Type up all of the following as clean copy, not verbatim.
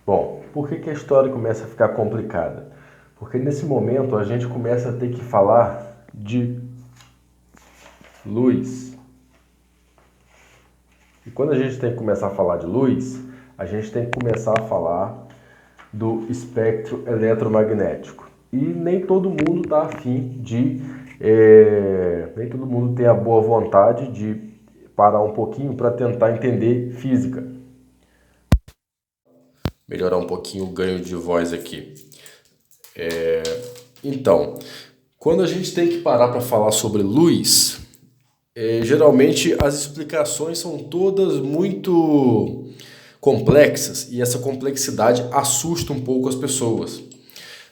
Bom, por que a história começa a ficar complicada? Porque nesse momento a gente começa a ter que falar de luz. E quando a gente tem que começar a falar de luz, a gente tem que começar a falar do espectro eletromagnético. E nem todo mundo está afim de... nem todo mundo tem a boa vontade de parar um pouquinho para tentar entender física. Melhorar um pouquinho o ganho de voz aqui. Então, quando a gente tem que parar para falar sobre luz, geralmente as explicações são todas muito complexas e essa complexidade assusta um pouco as pessoas,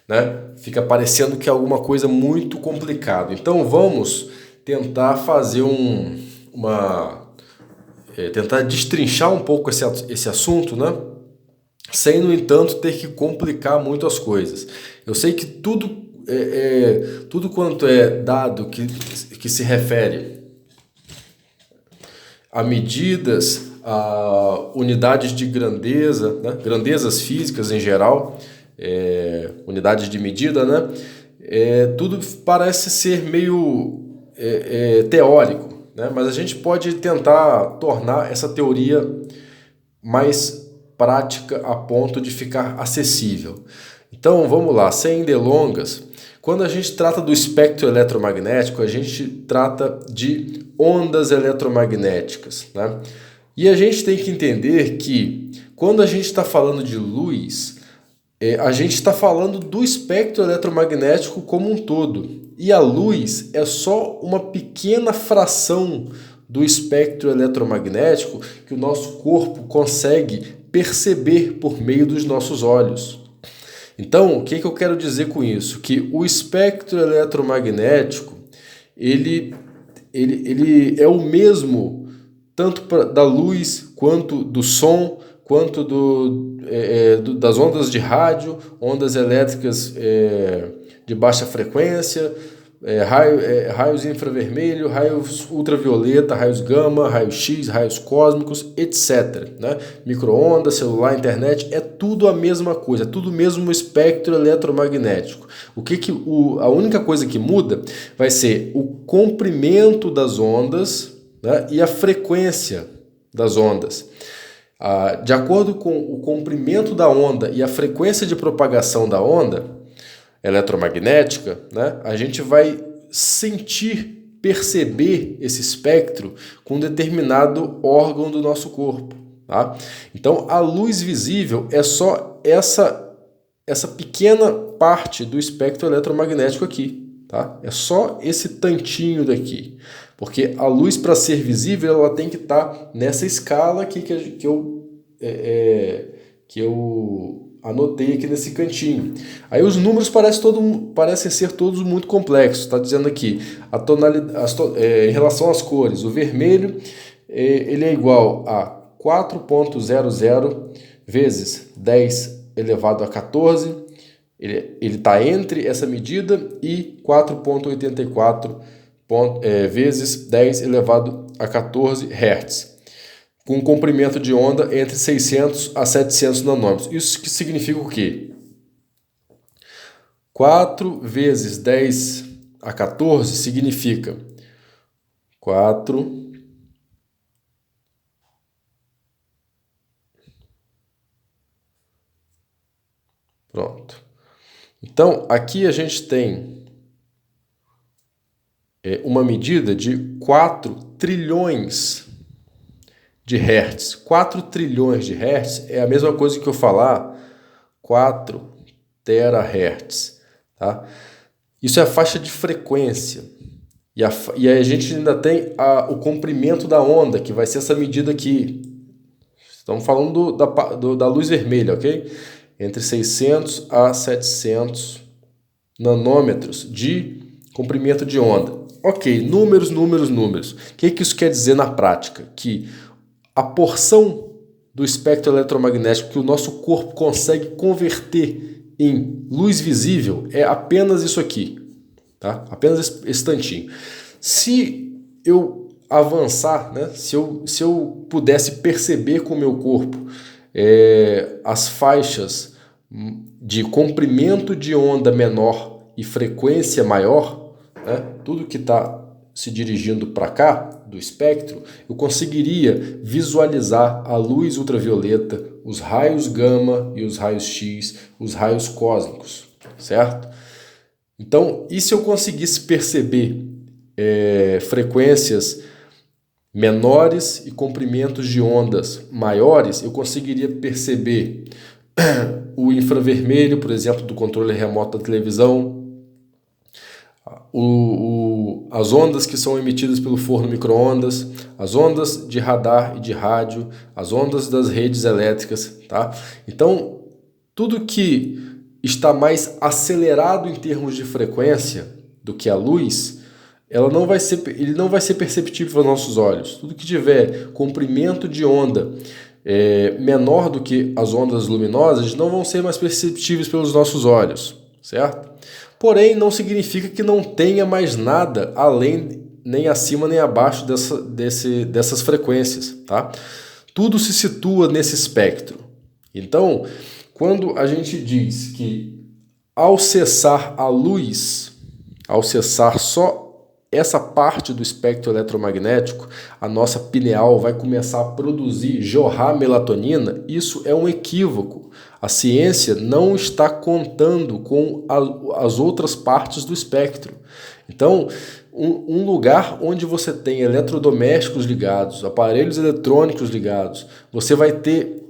né? Fica parecendo que é alguma coisa muito complicada. Então vamos tentar fazer tentar destrinchar um pouco esse assunto, né? Sem, no entanto, ter que complicar muito as coisas. Eu sei que tudo quanto é dado que se refere a medidas, a unidades de grandeza, né? Grandezas físicas em geral, unidades de medida, né? Tudo parece ser meio teórico, né? Mas a gente pode tentar tornar essa teoria mais prática a ponto de ficar acessível. Então vamos lá, sem delongas. Quando a gente trata do espectro eletromagnético, a gente trata de ondas eletromagnéticas, né? E a gente tem que entender que quando a gente está falando de luz, a gente está falando do espectro eletromagnético como um todo. E a luz é só uma pequena fração do espectro eletromagnético que o nosso corpo consegue perceber por meio dos nossos olhos. Então, o que eu quero dizer com isso? Que o espectro eletromagnético, ele é o mesmo tanto da luz, quanto do som, quanto das ondas de rádio, ondas elétricas de baixa frequência, raios infravermelho, raios ultravioleta, raios gama, raios X, raios cósmicos, etc. Né? Micro-ondas, celular, internet, é tudo a mesma coisa, é tudo o mesmo espectro eletromagnético. A única coisa que muda vai ser o comprimento das ondas, né, e a frequência das ondas. De acordo com o comprimento da onda e a frequência de propagação da onda eletromagnética, né, a gente vai perceber esse espectro com um determinado órgão do nosso corpo. Tá? Então, a luz visível é só essa pequena parte do espectro eletromagnético aqui. Tá? É só esse tantinho daqui. Porque a luz, para ser visível, ela tem que estar nessa escala aqui que eu anotei aqui nesse cantinho. Aí os números parecem ser todos muito complexos. Está dizendo aqui, em relação às cores, o vermelho ele é igual a 4,00 vezes 10 elevado a 14. Ele está entre essa medida e 4,84 vezes 10 elevado a 14 Hz, com um comprimento de onda entre 600 a 700 nanômetros. Isso que significa o quê? 4 vezes 10 a 14 significa 4 Pronto. Então, aqui a gente tem uma medida de 4 trilhões de hertz. 4 trilhões de hertz é a mesma coisa que eu falar 4 terahertz. Tá? Isso é a faixa de frequência. E a gente ainda tem o comprimento da onda, que vai ser essa medida aqui. Estamos falando da luz vermelha, ok? Entre 600 a 700 nanômetros de comprimento de onda. Ok, números. O que isso quer dizer na prática? Que a porção do espectro eletromagnético que o nosso corpo consegue converter em luz visível é apenas isso aqui. Tá? Apenas esse tantinho. Se eu avançar, né? Se eu pudesse perceber com o meu corpo as faixas de comprimento de onda menor e frequência maior, né? Tudo que está se dirigindo para cá do espectro, eu conseguiria visualizar a luz ultravioleta, os raios gama e os raios X, os raios cósmicos, certo? Então, e se eu conseguisse perceber frequências menores e comprimentos de ondas maiores, eu conseguiria perceber o infravermelho, por exemplo, do controle remoto da televisão, as ondas que são emitidas pelo forno micro-ondas, as ondas de radar e de rádio, as ondas das redes elétricas, tá? Então, tudo que está mais acelerado em termos de frequência do que a luz, ele não vai ser perceptível aos nossos olhos. Tudo que tiver comprimento de onda menor do que as ondas luminosas não vão ser mais perceptíveis pelos nossos olhos, certo? Porém, não significa que não tenha mais nada além, nem acima nem abaixo dessas frequências, tá? Tudo se situa nesse espectro. Então, quando a gente diz que ao cessar a luz, ao cessar só essa parte do espectro eletromagnético, a nossa pineal vai começar a produzir, jorrar melatonina, isso é um equívoco. A ciência não está contando com as outras partes do espectro. Então, um lugar onde você tem eletrodomésticos ligados, aparelhos eletrônicos ligados, você vai ter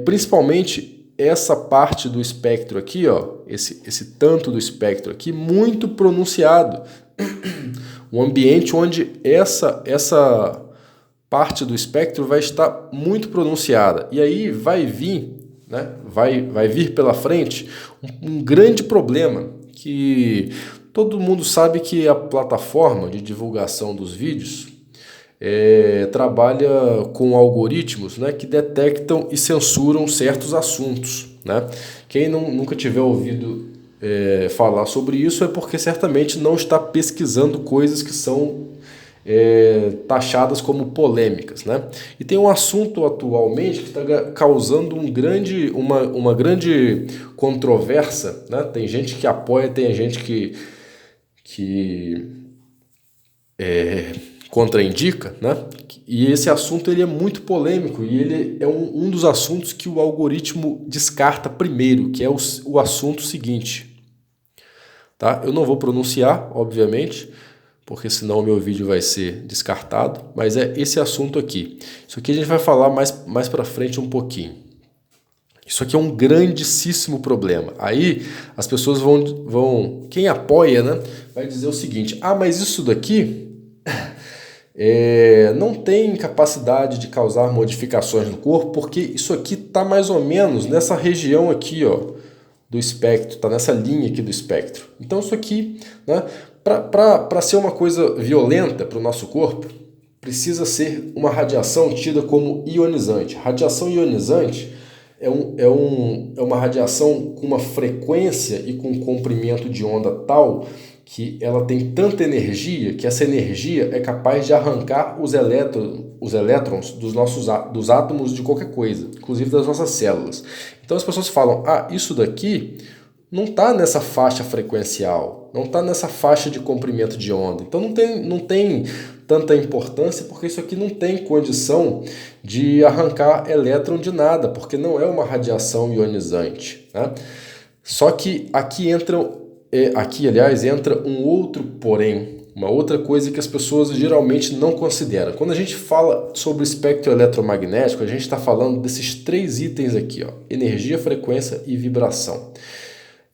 principalmente essa parte do espectro aqui, ó, esse tanto do espectro aqui, muito pronunciado. Um ambiente onde essa parte do espectro vai estar muito pronunciada. E aí vai vir, né, vai vir pela frente um grande problema, que todo mundo sabe que a plataforma de divulgação dos vídeos trabalha com algoritmos, né, que detectam e censuram certos assuntos, né? Quem nunca tiver ouvido falar sobre isso é porque certamente não está pesquisando coisas que são taxadas como polêmicas, né? E tem um assunto atualmente que está causando uma grande controvérsia, né? Tem gente que apoia, tem gente que contraindica, né? E esse assunto ele é muito polêmico e ele é um dos assuntos que o algoritmo descarta primeiro, que é o assunto seguinte. Tá? Eu não vou pronunciar, obviamente, porque senão o meu vídeo vai ser descartado, mas é esse assunto aqui. Isso aqui a gente vai falar mais para frente um pouquinho. Isso aqui é um grandíssimo problema. Aí as pessoas quem apoia, né, vai dizer o seguinte: ah, mas isso daqui não tem capacidade de causar modificações no corpo, porque isso aqui está mais ou menos nessa região aqui, ó, do espectro, está nessa linha aqui do espectro. Então isso aqui, né, para ser uma coisa violenta para o nosso corpo, precisa ser uma radiação tida como ionizante. Radiação ionizante é uma radiação com uma frequência e com um comprimento de onda tal que ela tem tanta energia que essa energia é capaz de arrancar os elétrons dos átomos de qualquer coisa, inclusive das nossas células. Então as pessoas falam: ah, isso daqui não está nessa faixa frequencial, não está nessa faixa de comprimento de onda, então não tem tanta importância, porque isso aqui não tem condição de arrancar elétron de nada, porque não é uma radiação ionizante, né? Só que aqui entra um outro porém, uma outra coisa que as pessoas geralmente não consideram. Quando a gente fala sobre o espectro eletromagnético, a gente está falando desses 3 itens aqui, ó: energia, frequência e vibração.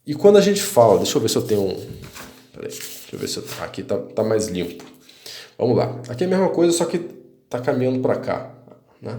E quando a gente fala, deixa eu ver se eu tenho peraí, deixa eu ver se aqui tá mais limpo. Vamos lá. Aqui é a mesma coisa, só que tá caminhando para cá, né?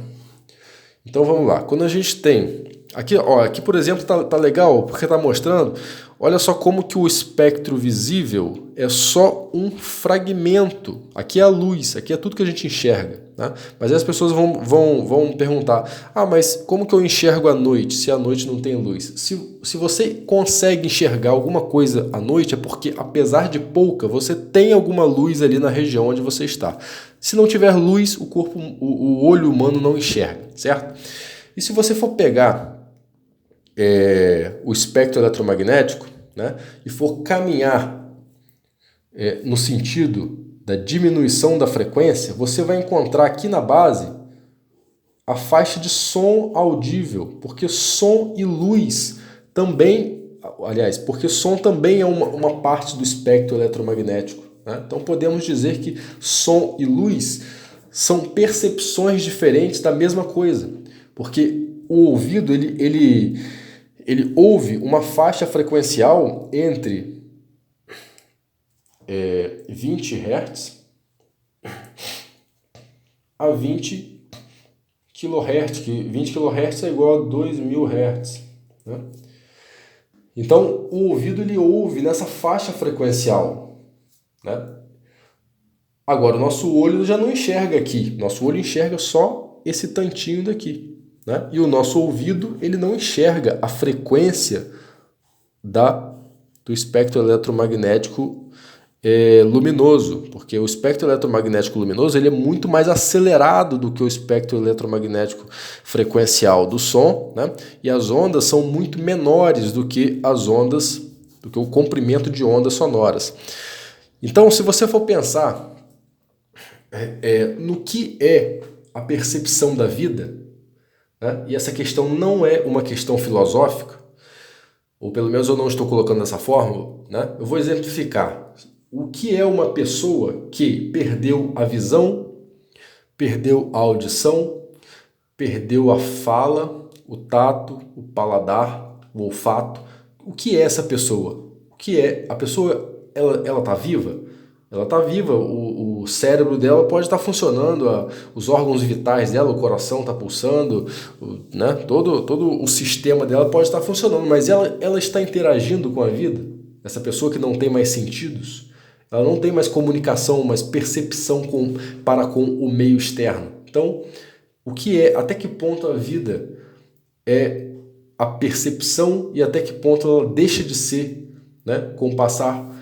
Então vamos lá. Quando a gente tem aqui, ó, aqui por exemplo tá legal porque tá mostrando. Olha só como que o espectro visível é só um fragmento. Aqui é a luz, aqui é tudo que a gente enxerga, né? Mas aí as pessoas vão perguntar: ah, mas como que eu enxergo à noite, se à noite não tem luz? Se você consegue enxergar alguma coisa à noite, é porque, apesar de pouca, você tem alguma luz ali na região onde você está. Se não tiver luz, o olho humano não enxerga, certo? E se você for pegar o espectro eletromagnético, né, e for caminhar no sentido da diminuição da frequência, você vai encontrar aqui na base a faixa de som audível, porque som e luz também, aliás, porque som também é uma parte do espectro eletromagnético, né? Então podemos dizer que som e luz são percepções diferentes da mesma coisa, porque o ouvido ele ouve uma faixa frequencial entre 20 Hz a 20 kHz, que 20 kHz é igual a 2000 Hz, né? Então, o ouvido ele ouve nessa faixa frequencial, né? Agora, o nosso olho já não enxerga aqui. Nosso olho enxerga só esse tantinho daqui, né? E o nosso ouvido ele não enxerga a frequência do espectro eletromagnético luminoso, porque o espectro eletromagnético luminoso ele é muito mais acelerado do que o espectro eletromagnético frequencial do som, né? E as ondas são muito menores do que o comprimento de ondas sonoras. Então, se você for pensar no que é a percepção da vida, né? E essa questão não é uma questão filosófica, ou pelo menos eu não estou colocando dessa forma, né? Eu vou exemplificar. O que é uma pessoa que perdeu a visão, perdeu a audição, perdeu a fala, o tato, o paladar, o olfato? O que é essa pessoa? O que é? A pessoa, ela está viva? Ela está viva, o cérebro dela pode estar funcionando, os órgãos vitais dela, o coração está pulsando, né? Todo o sistema dela pode estar funcionando, mas ela está interagindo com a vida? Essa pessoa que não tem mais sentidos? Ela não tem mais comunicação, mais percepção para com o meio externo. Então, até que ponto a vida é a percepção e até que ponto ela deixa de ser, né, com o passar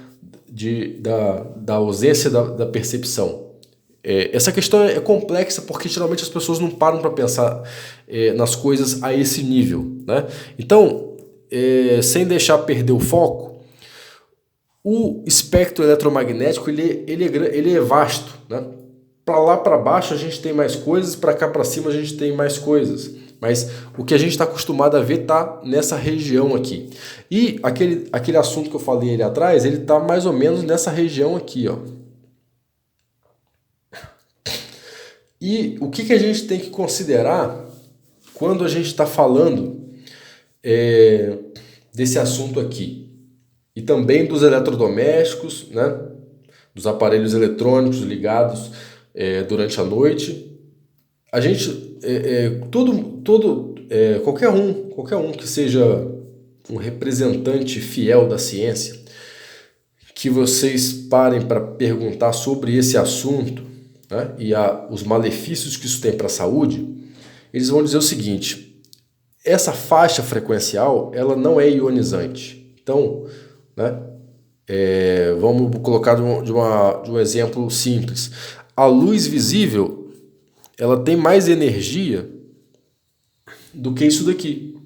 da ausência da percepção. Essa questão é complexa porque geralmente as pessoas não param para pensar nas coisas a esse nível, né? Então, sem deixar perder o foco, o espectro eletromagnético ele é vasto, né? Para lá para baixo a gente tem mais coisas, para cá para cima a gente tem mais coisas. Mas o que a gente está acostumado a ver está nessa região aqui. E aquele assunto que eu falei ali atrás, ele está mais ou menos nessa região aqui, ó. E o que a gente tem que considerar quando a gente está falando desse assunto aqui? E também dos eletrodomésticos, né? Dos aparelhos eletrônicos ligados durante a noite. A gente, qualquer um que seja um representante fiel da ciência, que vocês parem para perguntar sobre esse assunto, né? E os malefícios que isso tem para a saúde, eles vão dizer o seguinte: essa faixa frequencial ela não é ionizante. Então, né? Vamos colocar de um exemplo simples. A luz visível ela tem mais energia do que isso daqui.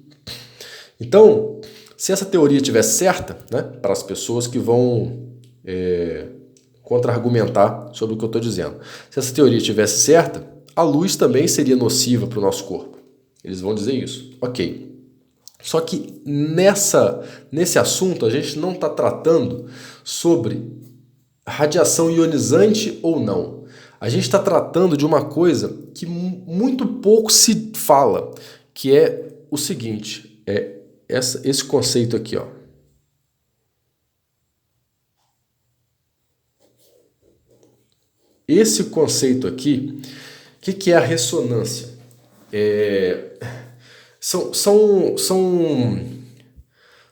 Então, se essa teoria estiver certa, né, para as pessoas que vão contra-argumentar sobre o que eu estou dizendo, se essa teoria estivesse certa, a luz também seria nociva para o nosso corpo. Eles vão dizer isso. Ok. Só que nesse assunto a gente não está tratando sobre radiação ionizante ou não. A gente está tratando de uma coisa que muito pouco se fala, que é o seguinte, esse conceito aqui, ó. Esse conceito aqui, o que é a ressonância?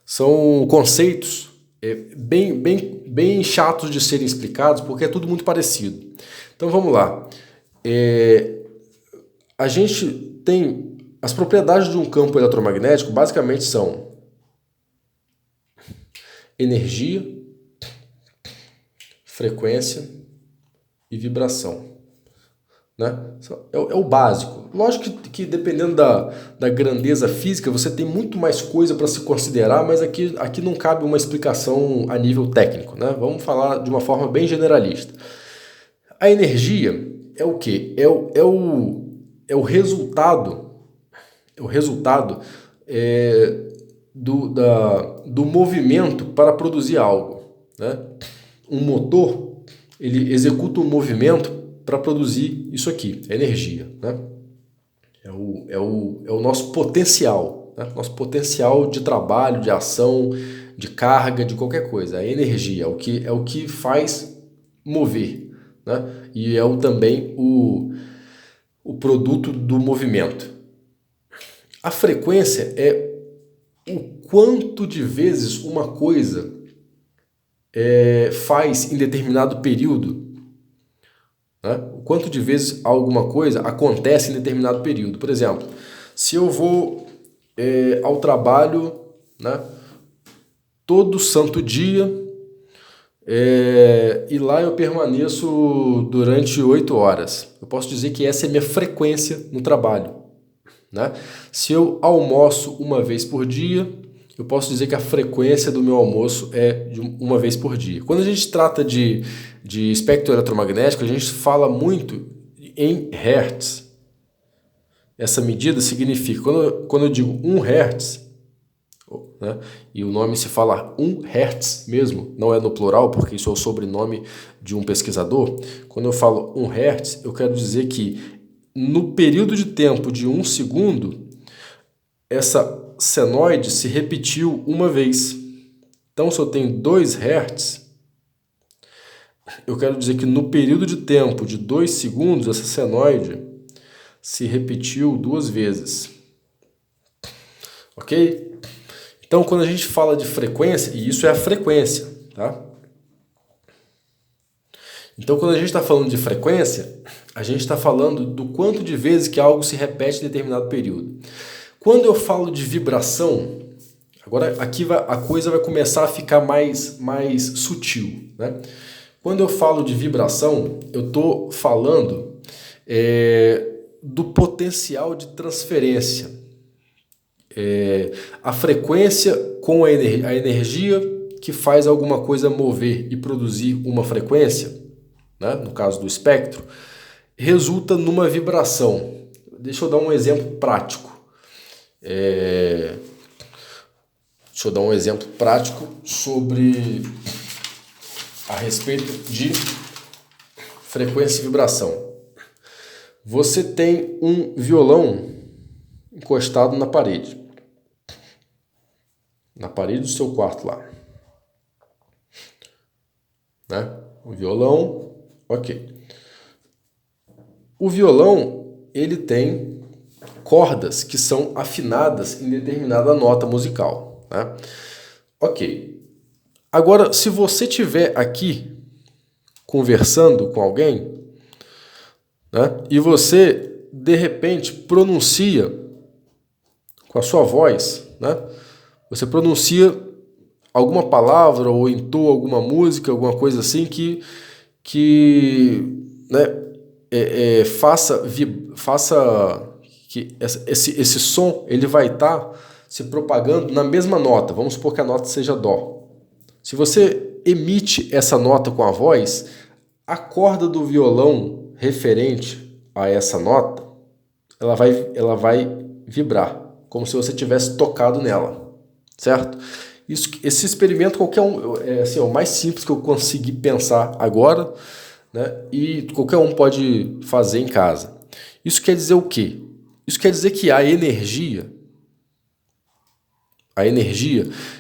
São conceitos bem chatos de serem explicados, porque é tudo muito parecido. Então vamos lá. A gente tem as propriedades de um campo eletromagnético, basicamente são energia, frequência e vibração. né? É o básico. Lógico que dependendo da grandeza física, você tem muito mais coisa para se considerar, mas aqui não cabe uma explicação a nível técnico, né? Vamos falar de uma forma bem generalista. A energia é o quê? É o resultado, do movimento para produzir algo, né? Um motor, ele executa um movimento para produzir isso aqui, energia, né? É o nosso potencial, né? Nosso potencial de trabalho, de ação, de carga, de qualquer coisa. A energia é o que faz mover, né? E também o produto do movimento. A frequência é o quanto de vezes uma coisa faz em determinado período, né? O quanto de vezes alguma coisa acontece em determinado período. Por exemplo, se eu vou ao trabalho, né, todo santo dia, e lá eu permaneço durante 8 horas, eu posso dizer que essa é a minha frequência no trabalho, né? Se eu almoço uma vez por dia, eu posso dizer que a frequência do meu almoço é de uma vez por dia. Quando a gente trata de espectro eletromagnético, a gente fala muito em hertz. Essa medida significa, quando eu digo 1 hertz, né, e o nome se fala 1 hertz mesmo, não é no plural, porque isso é o sobrenome de um pesquisador. Quando eu falo 1 hertz, eu quero dizer que no período de tempo de 1 segundo, essa senoide se repetiu uma vez. Então, se eu tenho 2 Hz, eu quero dizer que no período de tempo de 2 segundos, essa senoide se repetiu 2 vezes. Ok? Então, quando a gente fala de frequência, e isso é a frequência, tá? Então, quando a gente está falando de frequência, a gente está falando do quanto de vezes que algo se repete em determinado período. Quando eu falo de vibração, agora aqui a coisa vai começar a ficar mais sutil, né? Quando eu falo de vibração, eu estou falando do potencial de transferência. A frequência com a energia que faz alguma coisa mover e produzir uma frequência, né? No caso do espectro, resulta numa vibração. Deixa eu dar um exemplo prático. Deixa eu dar um exemplo prático a respeito de frequência e vibração. Você tem um violão encostado na parede do seu quarto lá, né? O violão, ok. O violão, ele tem cordas que são afinadas em determinada nota musical, né? Ok. Agora, se você estiver aqui conversando com alguém, né, e você, de repente, pronuncia com a sua voz, né, você pronuncia alguma palavra ou entoa alguma música, alguma coisa assim que faça que esse som ele vai estar se propagando na mesma nota. Vamos supor que a nota seja Dó. Se você emite essa nota com a voz, a corda do violão referente a essa nota, ela vai vibrar, como se você tivesse tocado nela, certo? Esse experimento qualquer um é assim, o mais simples que eu consegui pensar agora, né? E qualquer um pode fazer em casa. Isso quer dizer o quê? Isso quer dizer que a energia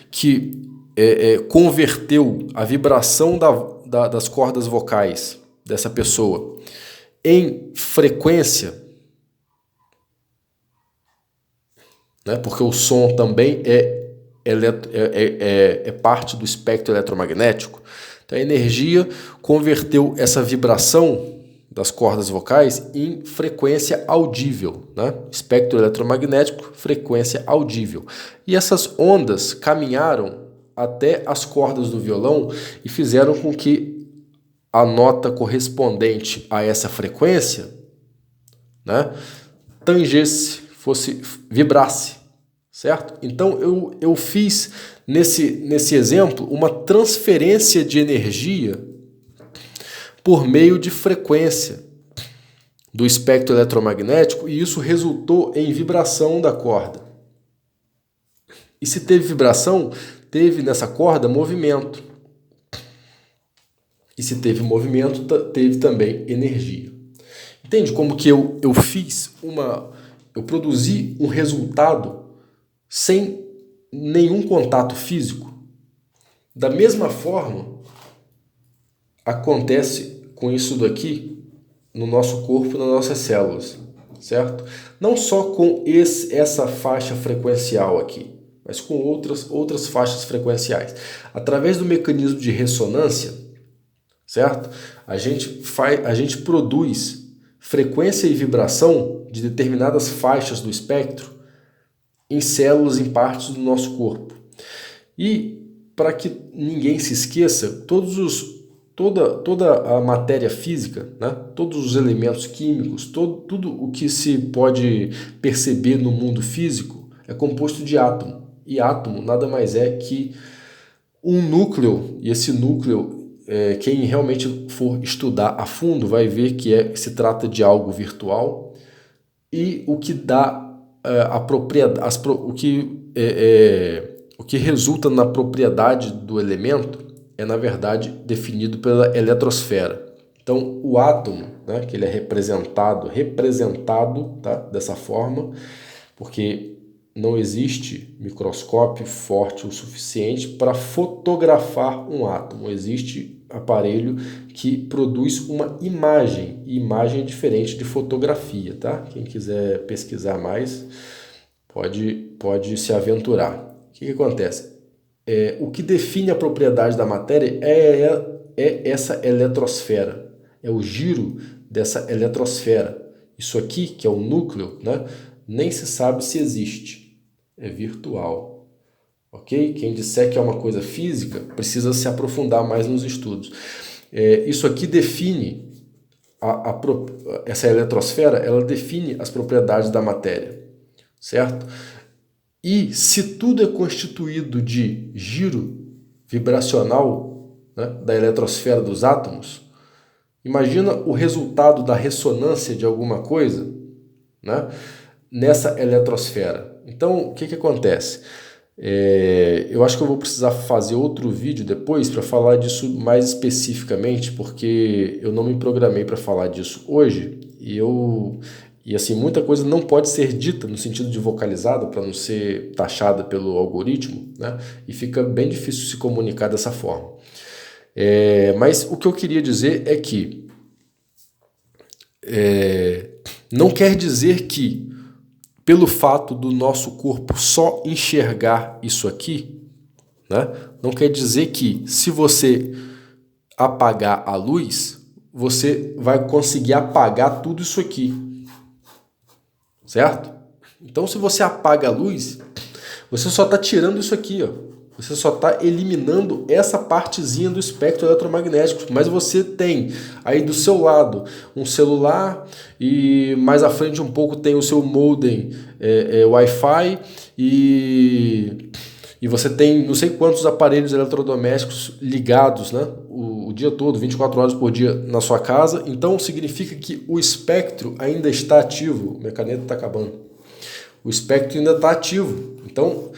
que converteu a vibração das cordas vocais dessa pessoa em frequência, né? Porque o som também é parte do espectro eletromagnético. Então, a energia converteu essa vibração das cordas vocais em frequência audível, né? Espectro eletromagnético, frequência audível. E essas ondas caminharam até as cordas do violão e fizeram com que a nota correspondente a essa frequência né, tangesse, vibrasse, certo? Então eu fiz nesse exemplo uma transferência de energia por meio de frequência do espectro eletromagnético e isso resultou em vibração da corda. E se teve vibração, teve nessa corda movimento. E se teve movimento, teve também energia. Entende como que eu produzi um resultado sem nenhum contato físico? Da mesma forma, acontece com isso daqui no nosso corpo, nas nossas células, certo? Não só com essa faixa frequencial aqui, mas com outras faixas frequenciais. Através do mecanismo de ressonância, certo? A gente produz frequência e vibração de determinadas faixas do espectro em células, em partes do nosso corpo. E, para que ninguém se esqueça, toda a matéria física, né? Todos os elementos químicos, tudo o que se pode perceber no mundo físico é composto de átomo. E átomo nada mais é que um núcleo, e esse núcleo, quem realmente for estudar a fundo vai ver que se trata de algo virtual e o que dá a propriedade, o que resulta na propriedade do elemento é, na verdade, definido pela eletrosfera. Então, o átomo, né, que ele é representado, tá, dessa forma, porque não existe microscópio forte o suficiente para fotografar um átomo. Existe aparelho que produz uma imagem, e imagem é diferente de fotografia, tá? Quem quiser pesquisar mais, pode se aventurar. O que acontece? O que define a propriedade da matéria é essa eletrosfera, é o giro dessa eletrosfera. Isso aqui, que é o núcleo, né, nem se sabe se existe, é virtual. Ok? Quem disser que é uma coisa física precisa se aprofundar mais nos estudos. Isso aqui define, essa eletrosfera, ela define as propriedades da matéria, certo? E se tudo é constituído de giro vibracional, né, da eletrosfera dos átomos, imagina o resultado da ressonância de alguma coisa, né, nessa eletrosfera. Então, o que acontece? Eu acho que eu vou precisar fazer outro vídeo depois para falar disso mais especificamente, porque eu não me programei para falar disso hoje e assim, muita coisa não pode ser dita no sentido de vocalizada para não ser taxada pelo algoritmo, né? E fica bem difícil se comunicar dessa forma. Mas o que eu queria dizer é que não quer dizer que, pelo fato do nosso corpo só enxergar isso aqui, né? Não quer dizer que se você apagar a luz, você vai conseguir apagar tudo isso aqui. Certo? Então, se você apaga a luz, você só está tirando isso aqui, ó. Você só está eliminando essa partezinha do espectro eletromagnético, mas você tem aí do seu lado um celular e mais à frente um pouco tem o seu modem Wi-Fi e você tem não sei quantos aparelhos eletrodomésticos ligados, né, o dia todo, 24 horas por dia na sua casa. Então significa que o espectro ainda está ativo. Minha caneta está acabando. O espectro ainda está ativo. Então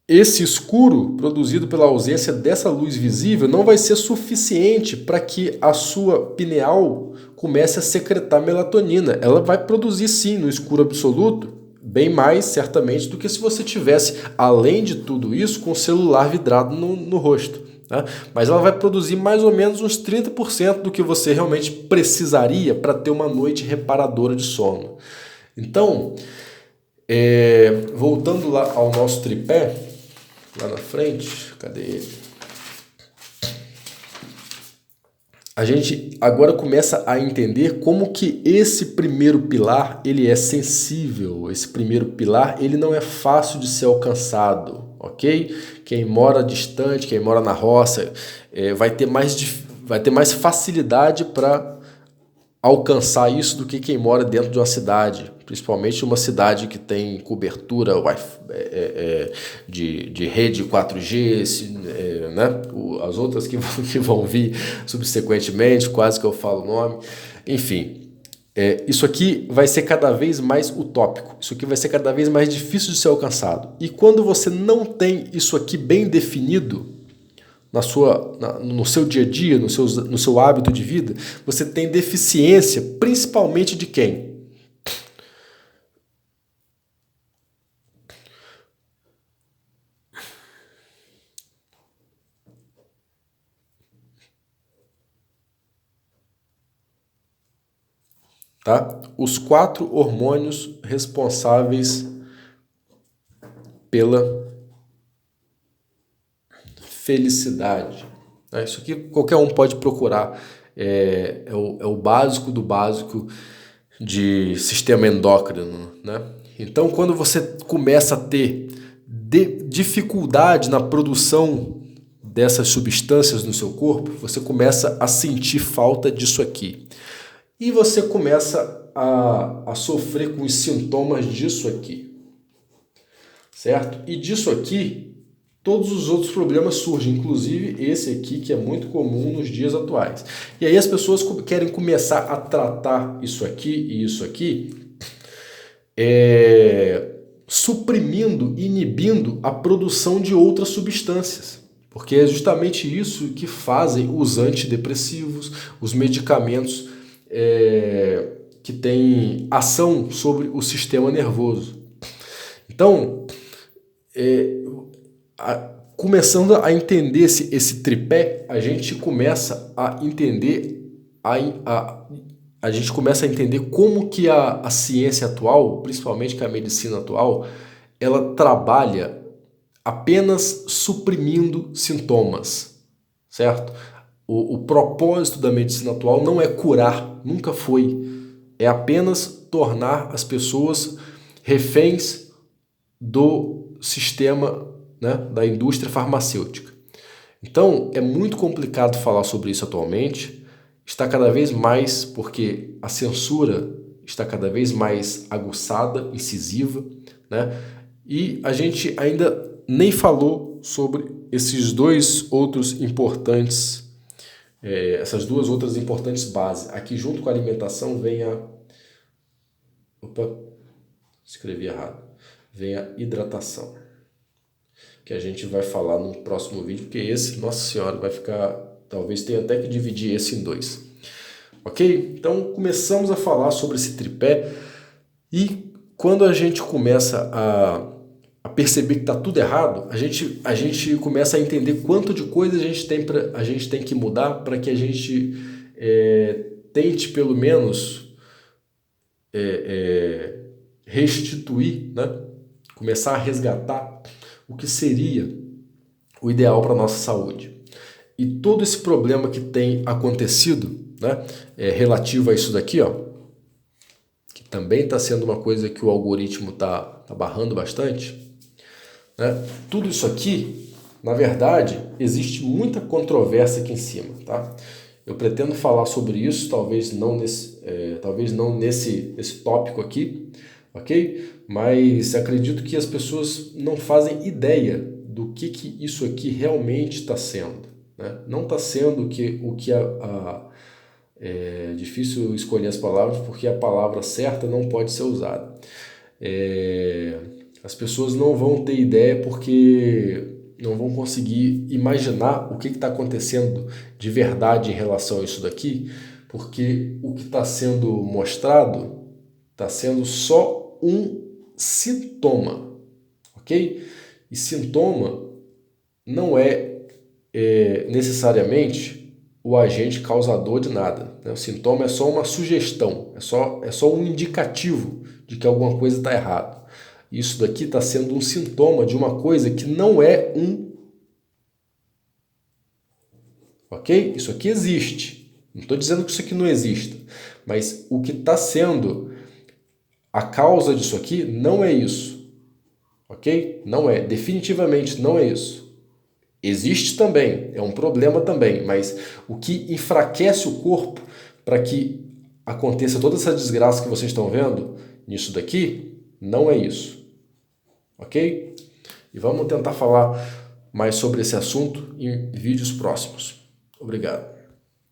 esse escuro produzido pela ausência dessa luz visível não vai ser suficiente para que a sua pineal comece a secretar melatonina. Ela vai produzir sim no escuro absoluto, bem mais, certamente, do que se você tivesse, além de tudo isso, com o celular vidrado no rosto. Tá? Mas ela vai produzir mais ou menos uns 30% do que você realmente precisaria para ter uma noite reparadora de sono. Então, voltando lá ao nosso tripé, lá na frente, cadê ele? A gente agora começa a entender como que esse primeiro pilar ele é sensível. Esse primeiro pilar ele não é fácil de ser alcançado, ok? Quem mora distante, quem mora na roça, vai ter mais facilidade para alcançar isso do que quem mora dentro de uma cidade, principalmente uma cidade que tem cobertura de rede 4G, né? As outras que vão vir subsequentemente, quase que eu falo o nome, enfim. Isso aqui vai ser cada vez mais utópico, isso aqui vai ser cada vez mais difícil de ser alcançado. E quando você não tem isso aqui bem definido, no seu dia a dia, no seu hábito de vida, você tem deficiência, principalmente de quem? Tá? Os 4 hormônios responsáveis pela felicidade. Isso aqui qualquer um pode procurar. É o básico do básico de sistema endócrino, né? Então, quando você começa a ter dificuldade na produção dessas substâncias no seu corpo, você começa a sentir falta disso aqui. E você começa a sofrer com os sintomas disso aqui, certo? E disso aqui, todos os outros problemas surgem, inclusive esse aqui, que é muito comum nos dias atuais. E aí as pessoas querem começar a tratar isso aqui e isso aqui, suprimindo, inibindo a produção de outras substâncias. Porque é justamente isso que fazem os antidepressivos, os medicamentos que têm ação sobre o sistema nervoso. Então, começando a entender esse tripé, a gente começa a entender a gente começa a entender como que a ciência atual, principalmente que a medicina atual, ela trabalha apenas suprimindo sintomas, certo? O propósito da medicina atual não é curar, nunca foi. É apenas tornar as pessoas reféns do sistema, né, da indústria farmacêutica. Então, é muito complicado falar sobre isso atualmente. Está cada vez mais porque a censura está cada vez mais aguçada, incisiva, né? E a gente ainda nem falou sobre esses dois outros importantes, essas duas outras importantes bases. Aqui junto com a alimentação vem a... Opa, escrevi errado. Vem a hidratação, que a gente vai falar no próximo vídeo, porque esse, nossa senhora, vai ficar... Talvez tenha até que dividir esse em 2. Ok? Então, começamos a falar sobre esse tripé e quando a gente começa a perceber que está tudo errado, a gente começa a entender quanto de coisa a gente tem que mudar para que a gente tente, pelo menos, restituir, né? Começar a resgatar o que seria o ideal para a nossa saúde. E todo esse problema que tem acontecido, né, relativo a isso daqui, ó, que também está sendo uma coisa que o algoritmo tá barrando bastante, né? Tudo isso aqui, na verdade, existe muita controvérsia aqui em cima, tá? Eu pretendo falar sobre isso, talvez não nesse tópico aqui, ok? Mas acredito que as pessoas não fazem ideia do que isso aqui realmente está sendo. Não está sendo o que é difícil escolher as palavras porque a palavra certa não pode ser usada. As pessoas não vão ter ideia porque não vão conseguir imaginar o que está acontecendo de verdade em relação a isso daqui, porque o que está sendo mostrado está sendo só um sintoma, ok? E sintoma não é necessariamente o agente causador de nada, né? O sintoma é só uma sugestão, é só um indicativo de que alguma coisa está errada. Isso daqui está sendo um sintoma de uma coisa que não é ok? Isso aqui existe. Não estou dizendo que isso aqui não exista, mas o que está sendo a causa disso aqui não é isso, ok? Não é, definitivamente não é isso. Existe também, é um problema também, mas o que enfraquece o corpo para que aconteça toda essa desgraça que vocês estão vendo nisso daqui, não é isso. Ok? E vamos tentar falar mais sobre esse assunto em vídeos próximos. Obrigado.